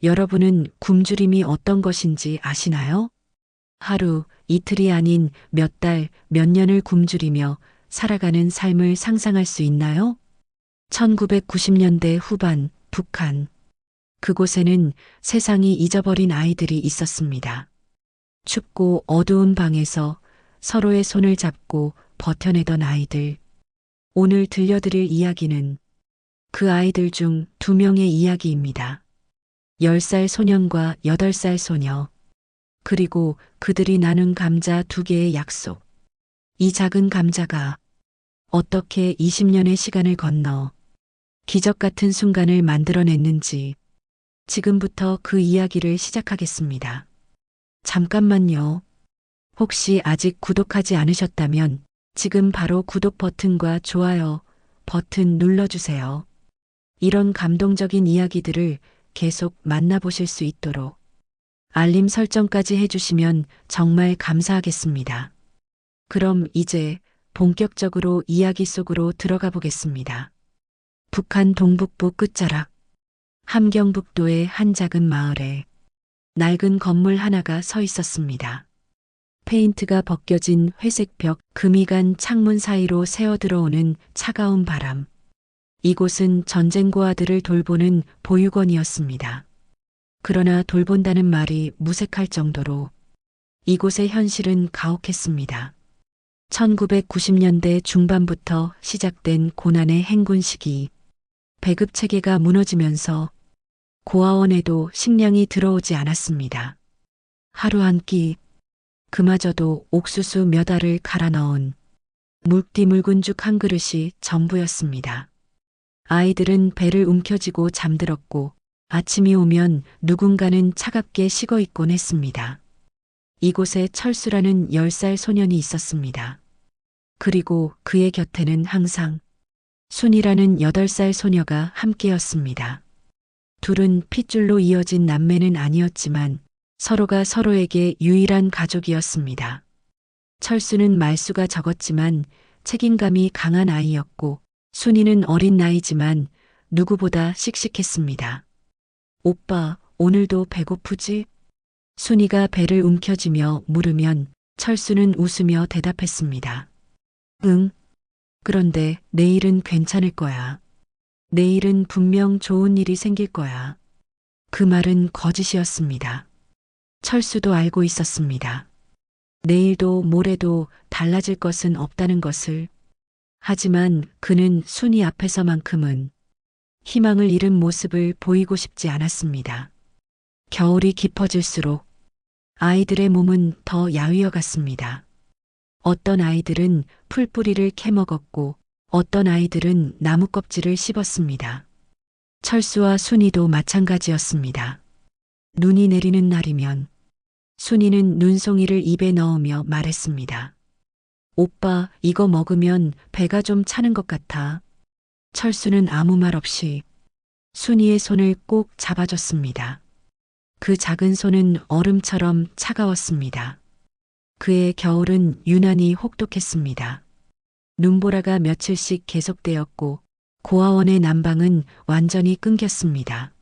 여러분은 굶주림이 어떤 것인지 아시나요? 하루, 이틀이 아닌 몇 달, 몇 년을 굶주리며 살아가는 삶을 상상할 수 있나요? 1990년대 후반, 북한. 그곳에는 세상이 잊어버린 아이들이 있었습니다. 춥고 어두운 방에서 서로의 손을 잡고 버텨내던 아이들. 오늘 들려드릴 이야기는 그 아이들 중 2명의 이야기입니다. 10살 소년과 8살 소녀. 그리고 그들이 나눈 감자 2개의 약속. 이 작은 감자가 어떻게 20년의 시간을 건너 기적 같은 순간을 만들어냈는지 지금부터 그 이야기를 시작하겠습니다. 잠깐만요. 혹시 아직 구독하지 않으셨다면 지금 바로 구독 버튼과 좋아요 버튼 눌러주세요. 이런 감동적인 이야기들을 계속 만나보실 수 있도록 알림 설정까지 해주시면 정말 감사하겠습니다. 그럼 이제 본격적으로 이야기 속으로 들어가 보겠습니다. 북한 동북부 끝자락 함경북도의 한 작은 마을에 낡은 건물 하나가 서 있었습니다. 페인트가 벗겨진 회색 벽, 금이 간 창문 사이로 새어 들어오는 차가운 바람. 이곳은 전쟁고아들을 돌보는 보육원이었습니다. 그러나 돌본다는 말이 무색할 정도로 이곳의 현실은 가혹했습니다. 1990년대 중반부터 시작된 고난의 행군 시기. 배급 체계가 무너지면서 고아원에도 식량이 들어오지 않았습니다. 하루 한 끼, 그마저도 옥수수 몇 알을 갈아 넣은 묽디 묽은 죽 한 그릇이 전부였습니다. 아이들은 배를 움켜쥐고 잠들었고 아침이 오면 누군가는 차갑게 식어 있곤 했습니다. 이곳에 철수라는 10살 소년이 있었습니다. 그리고 그의 곁에는 항상 순이라는 8살 소녀가 함께였습니다. 둘은 핏줄로 이어진 남매는 아니었지만 서로가 서로에게 유일한 가족이었습니다. 철수는 말수가 적었지만 책임감이 강한 아이였고 순이는 어린 나이지만 누구보다 씩씩했습니다. 오빠, 오늘도 배고프지? 순이가 배를 움켜쥐며 물으면 철수는 웃으며 대답했습니다. 응. 그런데 내일은 괜찮을 거야. 내일은 분명 좋은 일이 생길 거야. 그 말은 거짓이었습니다. 철수도 알고 있었습니다. 내일도 모레도 달라질 것은 없다는 것을. 하지만 그는 순이 앞에서만큼은 희망을 잃은 모습을 보이고 싶지 않았습니다. 겨울이 깊어질수록 아이들의 몸은 더 야위어 갔습니다. 어떤 아이들은 풀뿌리를 캐먹었고 어떤 아이들은 나무 껍질을 씹었습니다. 철수와 순이도 마찬가지였습니다. 눈이 내리는 날이면 순이는 눈송이를 입에 넣으며 말했습니다. 오빠, 이거 먹으면 배가 좀 차는 것 같아. 철수는 아무 말 없이 순이의 손을 꼭 잡아줬습니다. 그 작은 손은 얼음처럼 차가웠습니다. 그의 겨울은 유난히 혹독했습니다. 눈보라가 며칠씩 계속되었고 고아원의 난방은 완전히 끊겼습니다.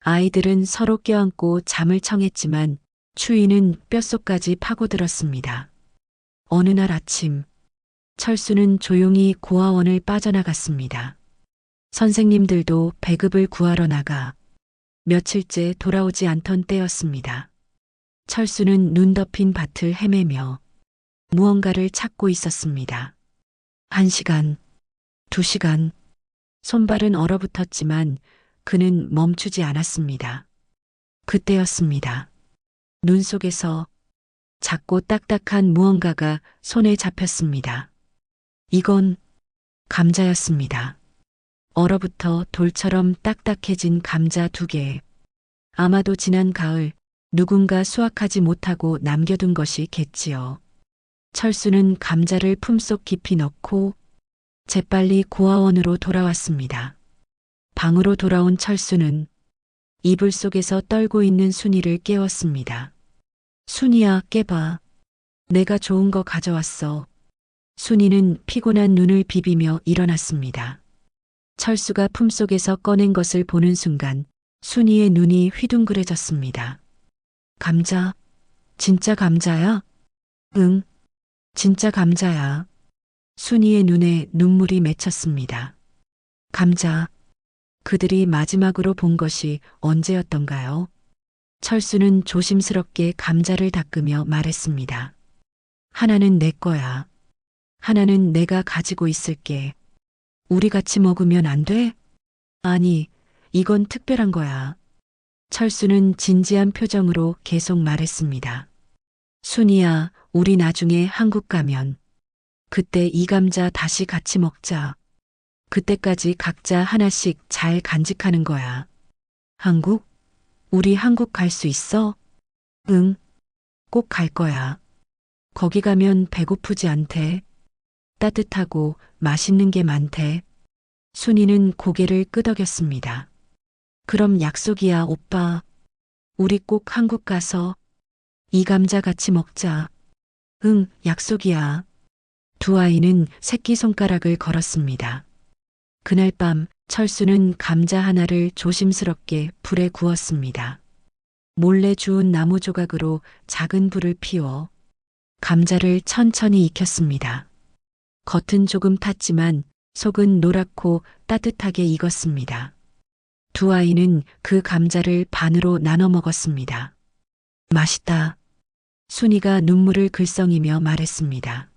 아이들은 서로 껴안고 잠을 청했지만 추위는 뼛속까지 파고들었습니다. 어느 날 아침, 철수는 조용히 고아원을 빠져나갔습니다. 선생님들도 배급을 구하러 나가 며칠째 돌아오지 않던 때였습니다. 철수는 눈 덮인 밭을 헤매며 무언가를 찾고 있었습니다. 1시간, 2시간, 손발은 얼어붙었지만 그는 멈추지 않았습니다. 그때였습니다. 눈 속에서 작고 딱딱한 무언가가 손에 잡혔습니다. 이건 감자였습니다. 얼어붙어 돌처럼 딱딱해진 감자 2개. 아마도 지난 가을 누군가 수확하지 못하고 남겨둔 것이겠지요. 철수는 감자를 품속 깊이 넣고 재빨리 고아원으로 돌아왔습니다. 방으로 돌아온 철수는 이불 속에서 떨고 있는 순이를 깨웠습니다. 순이야, 깨봐. 내가 좋은 거 가져왔어. 순이는 피곤한 눈을 비비며 일어났습니다. 철수가 품속에서 꺼낸 것을 보는 순간 순이의 눈이 휘둥그레졌습니다. 감자? 진짜 감자야? 응, 진짜 감자야. 순이의 눈에 눈물이 맺혔습니다. 감자. 그들이 마지막으로 본 것이 언제였던가요? 철수는 조심스럽게 감자를 닦으며 말했습니다. 하나는 내 거야. 하나는 내가 가지고 있을게. 우리 같이 먹으면 안 돼? 아니, 이건 특별한 거야. 철수는 진지한 표정으로 계속 말했습니다. 순이야, 우리 나중에 한국 가면 그때 이 감자 다시 같이 먹자. 그때까지 각자 하나씩 잘 간직하는 거야. 한국? 우리 한국 갈 수 있어? 응, 꼭 갈 거야. 거기 가면 배고프지 않대. 따뜻하고 맛있는 게 많대. 순이는 고개를 끄덕였습니다. 그럼 약속이야, 오빠. 우리 꼭 한국 가서 이 감자 같이 먹자. 응, 약속이야. 두 아이는 새끼손가락을 걸었습니다. 그날 밤 철수는 감자 하나를 조심스럽게 불에 구웠습니다. 몰래 주운 나무 조각으로 작은 불을 피워 감자를 천천히 익혔습니다. 겉은 조금 탔지만 속은 노랗고 따뜻하게 익었습니다. 두 아이는 그 감자를 반으로 나눠 먹었습니다. 맛있다. 순이가 눈물을 글썽이며 말했습니다.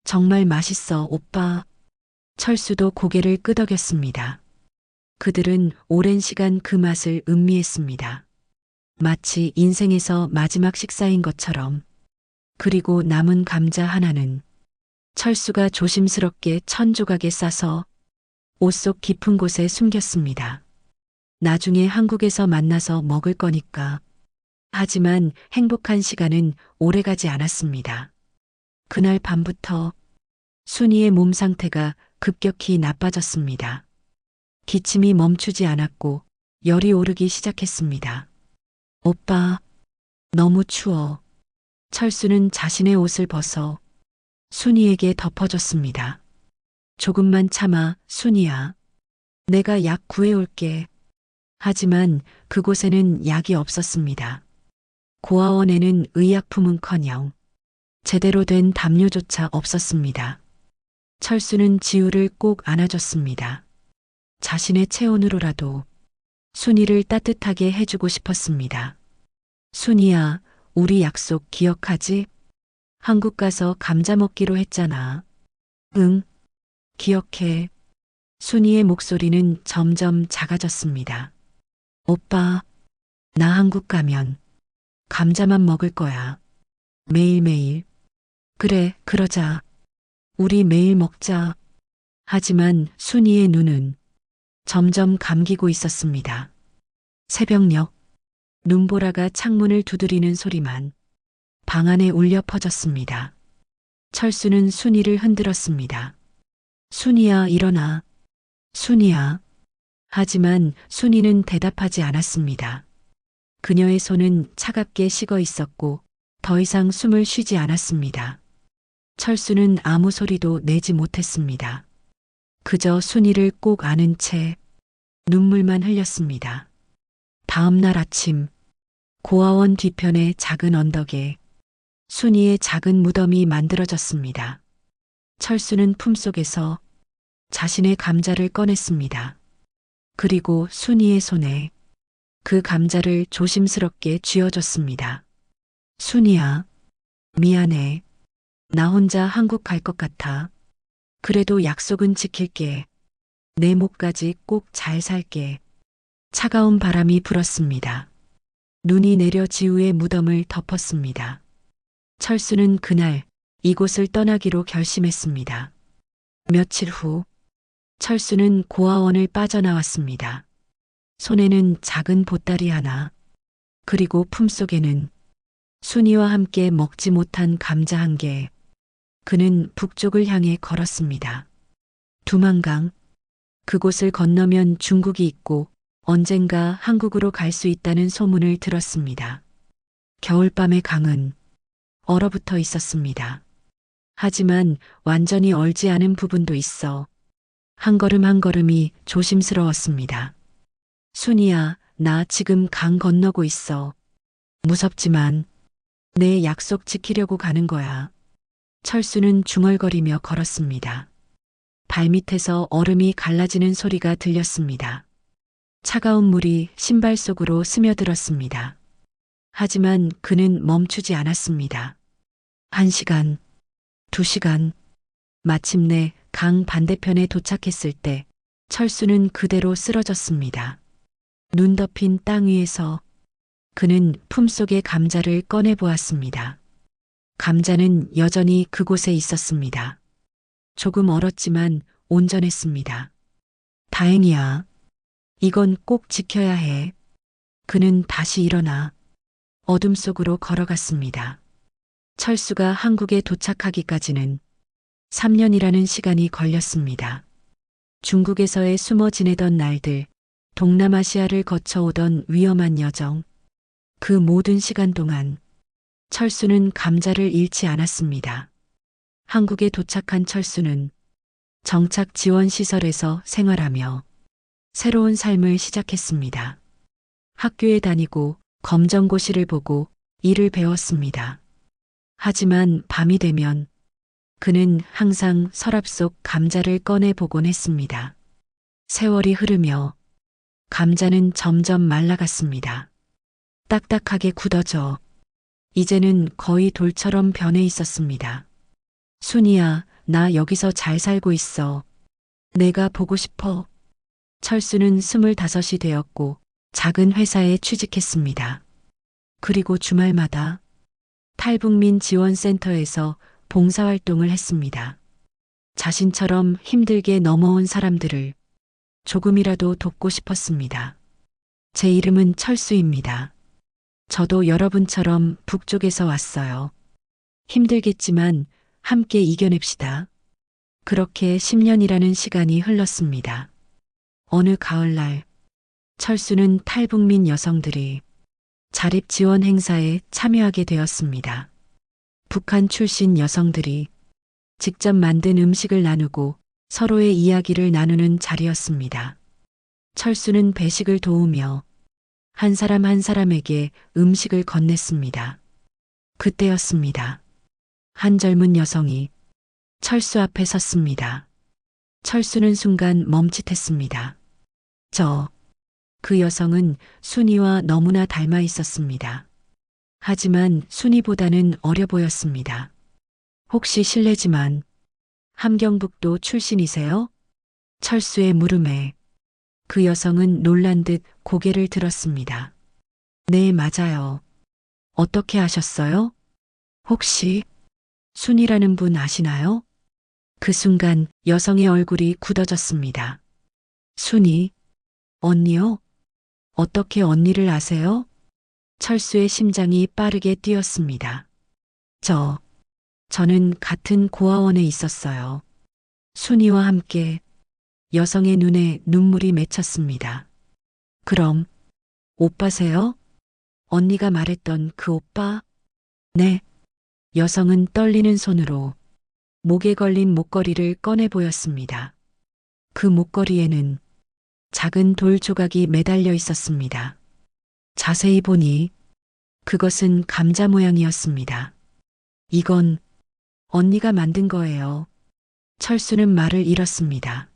정말 맛있어, 오빠. 철수도 고개를 끄덕였습니다. 그들은 오랜 시간 그 맛을 음미했습니다. 마치 인생에서 마지막 식사인 것처럼. 그리고 남은 감자 하나는 철수가 조심스럽게 천 조각에 싸서 옷 속 깊은 곳에 숨겼습니다. 나중에 한국에서 만나서 먹을 거니까. 하지만 행복한 시간은 오래가지 않았습니다. 그날 밤부터 순이의 몸 상태가 급격히 나빠졌습니다. 기침이 멈추지 않았고 열이 오르기 시작했습니다. 오빠, 너무 추워. 철수는 자신의 옷을 벗어 순이에게 덮어줬습니다. 조금만 참아, 순이야. 내가 약 구해올게. 하지만 그곳에는 약이 없었습니다. 고아원에는 의약품은커녕 제대로 된 담요조차 없었습니다. 철수는 지우를 꼭 안아줬습니다. 자신의 체온으로라도 순이를 따뜻하게 해주고 싶었습니다. 순이야, 우리 약속 기억하지? 한국 가서 감자 먹기로 했잖아. 응, 기억해. 순이의 목소리는 점점 작아졌습니다. 오빠, 나 한국 가면 감자만 먹을 거야. 매일매일. 그래, 그러자. 우리 매일 먹자. 하지만 순이의 눈은 점점 감기고 있었습니다. 새벽녘, 눈보라가 창문을 두드리는 소리만 방 안에 울려 퍼졌습니다. 철수는 순이를 흔들었습니다. 순이야, 일어나. 순이야. 하지만 순이는 대답하지 않았습니다. 그녀의 손은 차갑게 식어 있었고 더 이상 숨을 쉬지 않았습니다. 철수는 아무 소리도 내지 못했습니다. 그저 순이를 꼭 안은 채 눈물만 흘렸습니다. 다음 날 아침, 고아원 뒤편의 작은 언덕에 순이의 작은 무덤이 만들어졌습니다. 철수는 품속에서 자신의 감자를 꺼냈습니다. 그리고 순이의 손에 그 감자를 조심스럽게 쥐어줬습니다. 순이야, 미안해. 나 혼자 한국 갈 것 같아. 그래도 약속은 지킬게. 내 목까지 꼭 잘 살게. 차가운 바람이 불었습니다. 눈이 내려 지우의 무덤을 덮었습니다. 철수는 그날 이곳을 떠나기로 결심했습니다. 며칠 후, 철수는 고아원을 빠져나왔습니다. 손에는 작은 보따리 하나, 그리고 품속에는 순이와 함께 먹지 못한 감자 한 개. 그는 북쪽을 향해 걸었습니다. 두만강, 그곳을 건너면 중국이 있고 언젠가 한국으로 갈 수 있다는 소문을 들었습니다. 겨울밤의 강은 얼어붙어 있었습니다. 하지만 완전히 얼지 않은 부분도 있어 한 걸음 한 걸음이 조심스러웠습니다. 순이야, 나 지금 강 건너고 있어. 무섭지만 내 약속 지키려고 가는 거야. 철수는 중얼거리며 걸었습니다. 발밑에서 얼음이 갈라지는 소리가 들렸습니다. 차가운 물이 신발 속으로 스며들었습니다. 하지만 그는 멈추지 않았습니다. 1시간, 2시간, 마침내 강 반대편에 도착했을 때 철수는 그대로 쓰러졌습니다. 눈 덮인 땅 위에서 그는 품속의 감자를 꺼내 보았습니다. 감자는 여전히 그곳에 있었습니다. 조금 얼었지만 온전했습니다. 다행이야. 이건 꼭 지켜야 해. 그는 다시 일어나 어둠 속으로 걸어갔습니다. 철수가 한국에 도착하기까지는 3년이라는 시간이 걸렸습니다. 중국에서의 숨어 지내던 날들, 동남아시아를 거쳐오던 위험한 여정, 그 모든 시간 동안 철수는 감자를 잃지 않았습니다. 한국에 도착한 철수는 정착 지원 시설에서 생활하며 새로운 삶을 시작했습니다. 학교에 다니고 검정고시를 보고 일을 배웠습니다. 하지만 밤이 되면 그는 항상 서랍 속 감자를 꺼내 보곤 했습니다. 세월이 흐르며 감자는 점점 말라갔습니다. 딱딱하게 굳어져 이제는 거의 돌처럼 변해 있었습니다. 순이야, 나 여기서 잘 살고 있어. 내가 보고 싶어. 철수는 25이 되었고 작은 회사에 취직했습니다. 그리고 주말마다 탈북민 지원센터에서 봉사활동을 했습니다. 자신처럼 힘들게 넘어온 사람들을 조금이라도 돕고 싶었습니다. 제 이름은 철수입니다. 저도 여러분처럼 북쪽에서 왔어요. 힘들겠지만 함께 이겨냅시다. 그렇게 10년이라는 시간이 흘렀습니다. 어느 가을날 철수는 탈북민 여성들이 자립 지원 행사에 참여하게 되었습니다. 북한 출신 여성들이 직접 만든 음식을 나누고 서로의 이야기를 나누는 자리였습니다. 철수는 배식을 도우며 한 사람 한 사람에게 음식을 건넸습니다. 그때였습니다. 한 젊은 여성이 철수 앞에 섰습니다. 철수는 순간 멈칫했습니다. 그 여성은 순이와 너무나 닮아 있었습니다. 하지만 순이보다는 어려 보였습니다. 혹시 실례지만 함경북도 출신이세요? 철수의 물음에 그 여성은 놀란 듯 고개를 들었습니다. 네, 맞아요. 어떻게 아셨어요? 혹시 순이라는 분 아시나요? 그 순간 여성의 얼굴이 굳어졌습니다. 순이? 언니요? 어떻게 언니를 아세요? 철수의 심장이 빠르게 뛰었습니다. 저는 같은 고아원에 있었어요. 순이와 함께. 여성의 눈에 눈물이 맺혔습니다. 그럼 오빠세요? 언니가 말했던 그 오빠? 네. 여성은 떨리는 손으로 목에 걸린 목걸이를 꺼내 보였습니다. 그 목걸이에는 작은 돌 조각이 매달려 있었습니다. 자세히 보니 그것은 감자 모양이었습니다. 이건 언니가 만든 거예요. 철수는 말을 잃었습니다.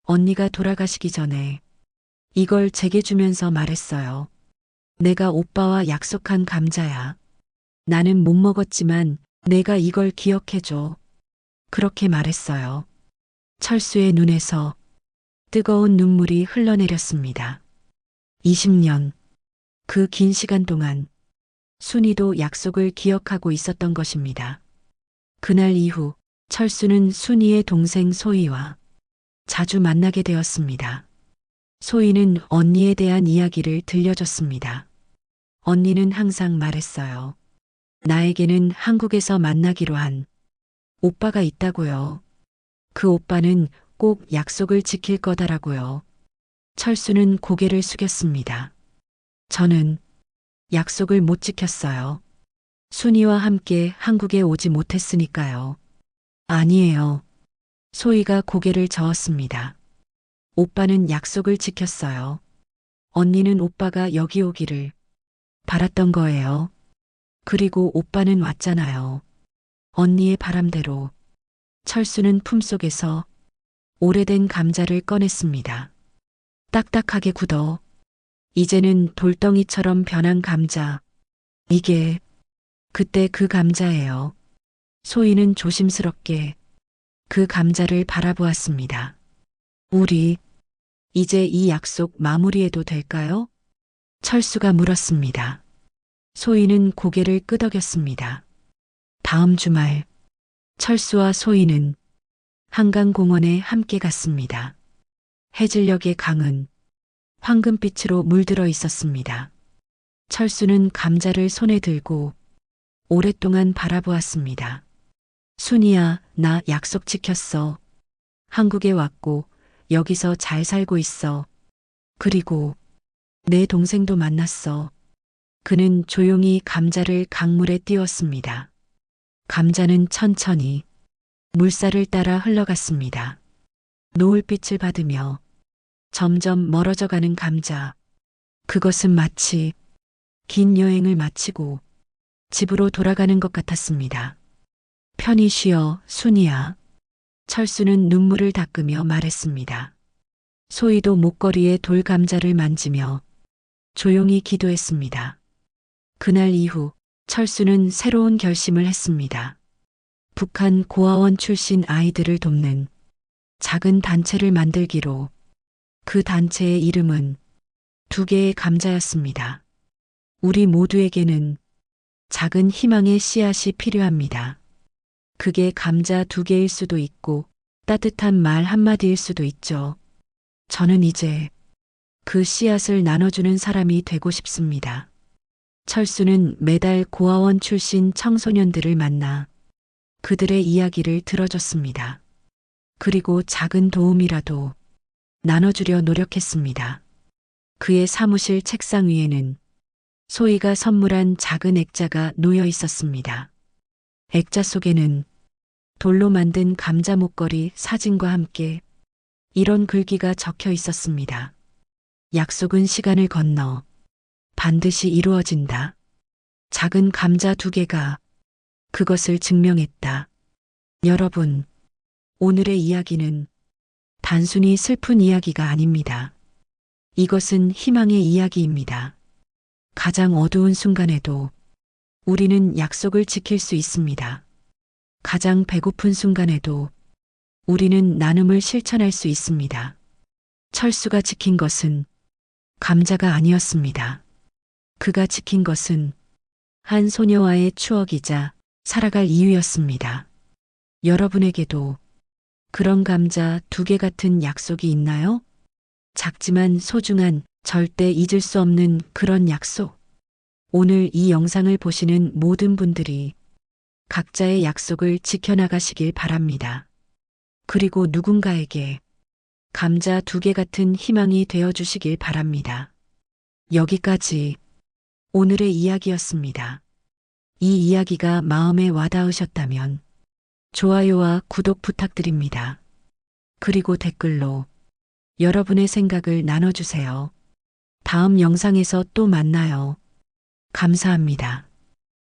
언니가 돌아가시기 전에 이걸 제게 주면서 말했어요. 내가 오빠와 약속한 감자야. 나는 못 먹었지만 내가 이걸 기억해줘. 그렇게 말했어요. 철수의 눈에서 뜨거운 눈물이 흘러내렸습니다. 20년, 그 긴 시간 동안 순이도 약속을 기억하고 있었던 것입니다. 그날 이후 철수는 순이의 동생 소희와 자주 만나게 되었습니다. 소희는 언니에 대한 이야기를 들려줬습니다. 언니는 항상 말했어요. 나에게는 한국에서 만나기로 한 오빠가 있다고요. 그 오빠는 꼭 약속을 지킬 거다라고요. 철수는 고개를 숙였습니다. 저는 약속을 못 지켰어요. 순이와 함께 한국에 오지 못했으니까요. 아니에요. 소희가 고개를 저었습니다. 오빠는 약속을 지켰어요. 언니는 오빠가 여기 오기를 바랐던 거예요. 그리고 오빠는 왔잖아요. 언니의 바람대로 철수는 품속에서 오래된 감자를 꺼냈습니다. 딱딱하게 굳어 이제는 돌덩이처럼 변한 감자. 이게 그때 그 감자예요. 소희는 조심스럽게 그 감자를 바라보았습니다. 우리 이제 이 약속 마무리해도 될까요? 철수가 물었습니다. 소희는 고개를 끄덕였습니다. 다음 주말 철수와 소희는 한강공원에 함께 갔습니다. 해질녘의 강은 황금빛으로 물들어 있었습니다. 철수는 감자를 손에 들고 오랫동안 바라보았습니다. 순이야, 나 약속 지켰어. 한국에 왔고 여기서 잘 살고 있어. 그리고 내 동생도 만났어. 그는 조용히 감자를 강물에 띄웠습니다. 감자는 천천히 물살을 따라 흘러갔습니다. 노을빛을 받으며 점점 멀어져 가는 감자. 그것은 마치 긴 여행을 마치고 집으로 돌아가는 것 같았습니다. 편히 쉬어, 순이야. 철수는 눈물을 닦으며 말했습니다. 소희도 목걸이에 돌감자를 만지며 조용히 기도했습니다. 그날 이후 철수는 새로운 결심을 했습니다. 북한 고아원 출신 아이들을 돕는 작은 단체를 만들기로. 그 단체의 이름은 2개의 감자였습니다. 우리 모두에게는 작은 희망의 씨앗이 필요합니다. 그게 감자 2개일 수도 있고 따뜻한 말 한마디일 수도 있죠. 저는 이제 그 씨앗을 나눠주는 사람이 되고 싶습니다. 철수는 매달 고아원 출신 청소년들을 만나 그들의 이야기를 들어줬습니다. 그리고 작은 도움이라도 나눠주려 노력했습니다. 그의 사무실 책상 위에는 소희가 선물한 작은 액자가 놓여 있었습니다. 액자 속에는 돌로 만든 감자 목걸이 사진과 함께 이런 글귀가 적혀 있었습니다. 약속은 시간을 건너 반드시 이루어진다. 작은 감자 2개가 그것을 증명했다. 여러분, 오늘의 이야기는 단순히 슬픈 이야기가 아닙니다. 이것은 희망의 이야기입니다. 가장 어두운 순간에도 우리는 약속을 지킬 수 있습니다. 가장 배고픈 순간에도 우리는 나눔을 실천할 수 있습니다. 철수가 지킨 것은 감자가 아니었습니다. 그가 지킨 것은 한 소녀와의 추억이자 살아갈 이유였습니다. 여러분에게도 그런 감자 2개 같은 약속이 있나요? 작지만 소중한, 절대 잊을 수 없는 그런 약속. 오늘 이 영상을 보시는 모든 분들이 각자의 약속을 지켜나가시길 바랍니다. 그리고 누군가에게 감자 2개 같은 희망이 되어주시길 바랍니다. 여기까지 오늘의 이야기였습니다. 이 이야기가 마음에 와닿으셨다면 좋아요와 구독 부탁드립니다. 그리고 댓글로 여러분의 생각을 나눠주세요. 다음 영상에서 또 만나요. 감사합니다.